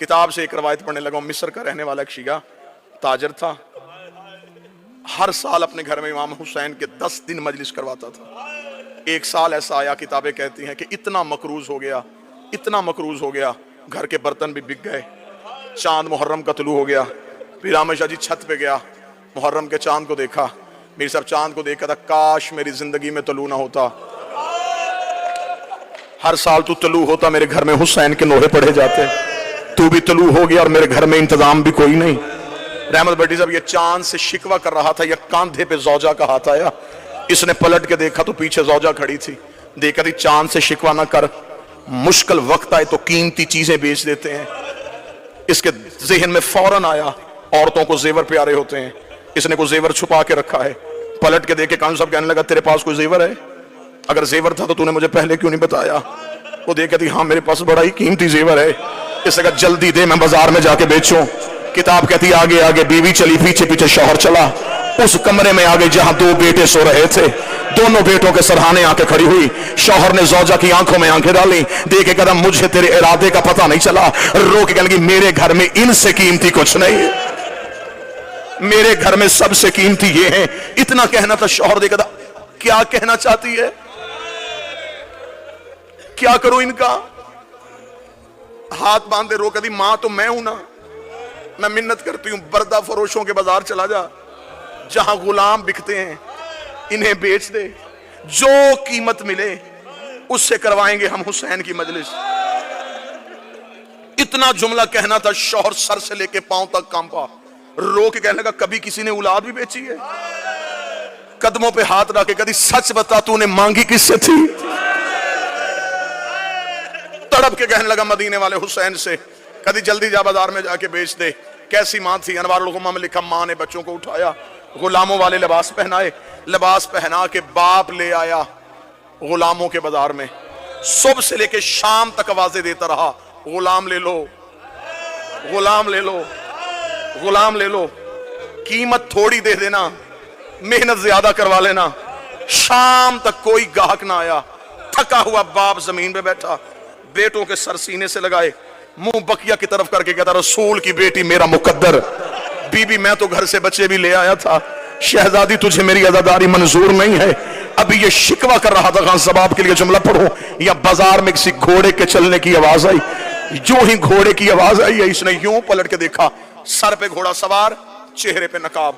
किताब से एक रवायत पढ़ने लगा, मिस्र का रहने वाला एक शिया ताजर था। हर साल अपने घर में इमाम हुसैन के 10 दिन मजलिस करवाता था। एक साल ऐसा आया, किताबें कहती हैं कि इतना मकरूज हो गया, इतना मकरूज हो गया, घर के बर्तन भी बिक गए। चांद मुहर्रम का तुलू हो गया। फिर आमिर शाह जी छत पे गया, मुहर्रम के चांद को देखा। मेरे साहब चांद को देखा था, काश मेरी जिंदगी में तलू ना होता, हर साल तू तलू होता, मेरे घर में हुसैन के नोहे पढ़े जाते। तू भी तलू हो गया और मेरे घर में इंतजाम भी कोई नहीं। रहमत भट्टी साहब ये चांद से शिकवा कर रहा था, या कांधे पे जौजा का हाथ आया। इसने पलट के देखा तो पीछे जौजा खड़ी थी। देखा थी चांद से शिकवा ना कर, मुश्किल वक्त आए तो कीमती चीजें बेच देते हैं। इसके जहन में फौरन आया, औरतों को जेवर प्यारे होते हैं, इसने कोई जेवर छुपा के रखा है। पलट के देखे, कान साहब कहने लगा तेरे पास कोई जेवर है? अगर जेवर था तो तूने मुझे पहले क्यों नहीं बताया? वो देखे थी, हाँ मेरे पास बड़ा ही कीमती जेवर है। इसने कहा जल्दी दे, मैं बाजार में जाके बेचूं। किताब कहती आगे आगे बीवी चली, पीछे पीछे शौहर चला। उस कमरे में आगे जहां 2 बेटे सो रहे थे, दोनों बेटों के सरहाने आके खड़ी हुई। शौहर ने जौजा की आंखों में आंखें डाली, देखे कदम मुझे तेरे इरादे का पता नहीं चला। रो के कहने लगी मेरे घर में इनसे कीमती कुछ नहीं है, मेरे घर में सबसे कीमती ये है। इतना कहना था। शौहर देखा था, क्या कहना चाहती है, क्या करूं इनका? हाथ बांधे रो कदी, मां तो मैं हूं ना, मैं मिन्नत करती हूं, बर्दा फरोशों के बाजार चला जा, जहां गुलाम बिकते हैं इन्हें बेच दे, जो कीमत मिले उससे करवाएंगे हम हुसैन की मजलिस। इतना जुमला कहना था। शौहर सर से लेके पांव तक कांपा, रो के कहने लगा कभी किसी ने औलाद भी बेची है? कदमों पे हाथ रख के कभी सच बता, तूने मांगी किससे थी? तड़प के कहने लगा मदीने वाले हुसैन से, कभी जल्दी जा बाजार में जाके बेच दे। कैसी मां थी? अनवारुल उलूम में लिखा, मां ने बच्चों को उठाया, गुलामों वाले लिबास पहनाए, लिबास पहना के बाप ले आया गुलामों के बाजार में। सुबह से लेके शाम तक आवाजें देता रहा, गुलाम ले लो, गुलाम ले लो, गुलाम ले लो, कीमत थोड़ी दे देना, मेहनत ज्यादा करवा लेना। शाम तक कोई गाहक ना आया। थका हुआ बाप जमीन पे बैठा, बेटों के सर सीने से लगाए, मुंह बकिया की तरफ करके कहता, रसूल की बेटी मेरा मुकद्दर। बीबी मैं तो घर से बच्चे भी ले आया था, शहजादी तुझे मेरी अज़ादारी मंजूर नहीं है। अभी ये शिकवा कर रहा था, खान सबाब के लिए जुमला पढ़ो, या बाजार में किसी घोड़े के चलने की आवाज आई। जो ही घोड़े की आवाज आई है, इसने यूं पलट के देखा, सर पे घोड़ा सवार, चेहरे पे नकाब।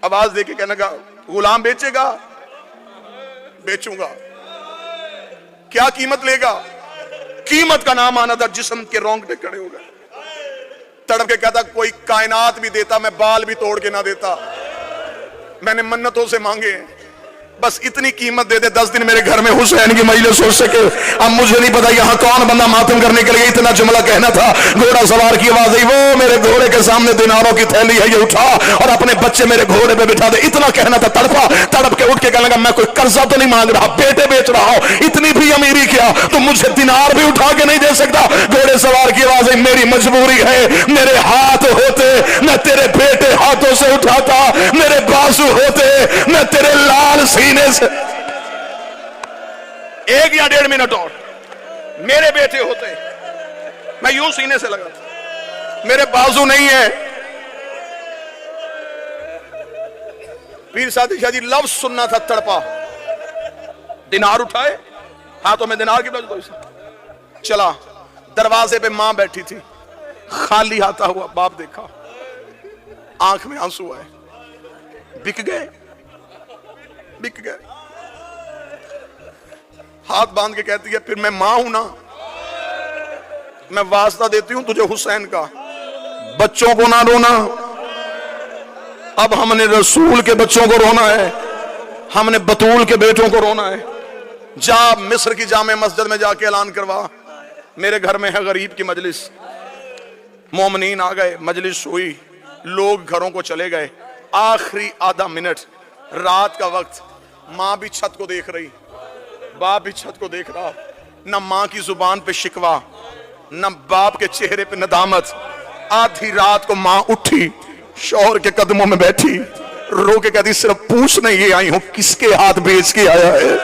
आवाज देके कहने लगा गुलाम बेचेगा? बेचूंगा। क्या कीमत लेगा? कीमत का नाम आना था, जिस्म के रोंगटे खड़े हो गए। तड़प के कहता, कोई कायनात भी देता, मैं बाल भी तोड़ के ना देता, मैंने मन्नतों से मांगे, बस इतनी कीमत दे दे 10 दिन मेरे घर में हुसैन की मजलिस हो सके। अब मुझे नहीं पता यहाँ कौन बंदा मातम करने के लिए इतना जुमला कहना था। घोड़ा सवार की आवाज आई, वो मेरे घोड़े के सामने दिनारों की थैली है, ये उठा और अपने बच्चे मेरे घोड़े पे बिठा दे। इतना कहना था। तड़पा, तड़प के उठ के कहने लगा, मैं कोई कर्जा तो नहीं मांग रहा, बेटे बेच रहा हूं, इतनी भी अमीरी क्या तो मुझे दिनार भी उठा के नहीं दे सकता? घोड़े सवार की आवाज आई, मेरी मजबूरी है, मेरे हाथ होते मैं तेरे बेटे हाथों से उठाता, मेरे बाजू होते मैं तेरे लाल सीने से 1 या 1.5 मिनट और मेरे बेटे होते मैं यूं सीने से लगा, मेरे बाजू नहीं है। पीर सादी शाह जी लफ्ज सुनना था। तड़पा, दिनार उठाए, हाथों में दिनार की चला। दरवाजे पे मां बैठी थी, खाली हाथा हुआ बाप देखा, आंख में आंसू आए। बिक गए, बिक गए। हाथ बांध के कहती है, फिर मैं मां हूं ना, मैं वास्ता देती हूं तुझे हुसैन का, बच्चों को ना रोना। अब हमने रसूल के बच्चों को रोना है, हमने बतूल के बेटों को रोना है। जा मिस्र की जामे मस्जिद में जाके ऐलान करवा, मेरे घर में है गरीब की मजलिस। मोमिनीन आ गए, मजलिस हुई, लोग घरों को चले गए। आखिरी आधा मिनट, रात का वक्त, मां भी छत को देख रही, बाप भी छत को देख रहा। न मां की जुबान पे शिकवा, न बाप के चेहरे पे नदामत। आधी रात को मां उठी, शौहर के कदमों में बैठी, रो के कहती, सिर्फ पूछने ये आई हूं किसके हाथ बेच के आया है।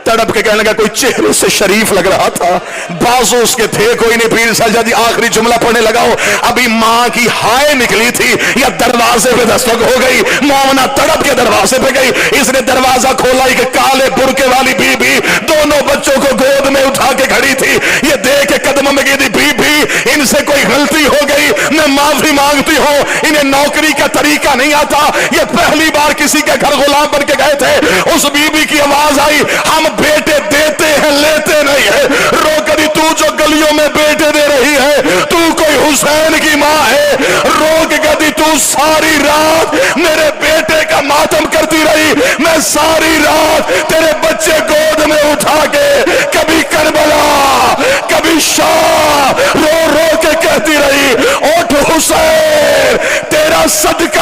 तड़प के कहने लगा, कोई चेहरे से शरीफ लग रहा था, बाजू उसके थे कोई नहीं। पीर साहब जी आखिरी जुमला पढ़ने लगाओ, अभी मां की हाय निकली थी या दरवाजे पे दस्तक हो गई, मोमना तड़प के दरवाजे पे गई। इसने दरवाजा खोला, एक काले बुरके वाली बीबी दोनों बच्चों को गोद में उठा के खड़ी थी। ये देख के कदम में गिरी, बीबी इनसे कोई गलती हो गई, मैं माफी मांगती हूँ, इन्हें नौकरी का तरीका नहीं आता, ये पहली बार किसी के घर गुलाम बन के गए थे। उस बीबी की आवाज आई, हम बेटे देते हैं लेते नहीं है। रो करी तू जो गलियों में बेटे दे रही है, तू कोई हुसैन की माँ है। रोक कदी तू सारी रात मेरे बेटे का मातम करती रही, मैं सारी रात तेरे बच्चे गोद में उठा के कभी करबला कभी शाह रो रो के कहती रही, उठ हुसैन तेरा सदका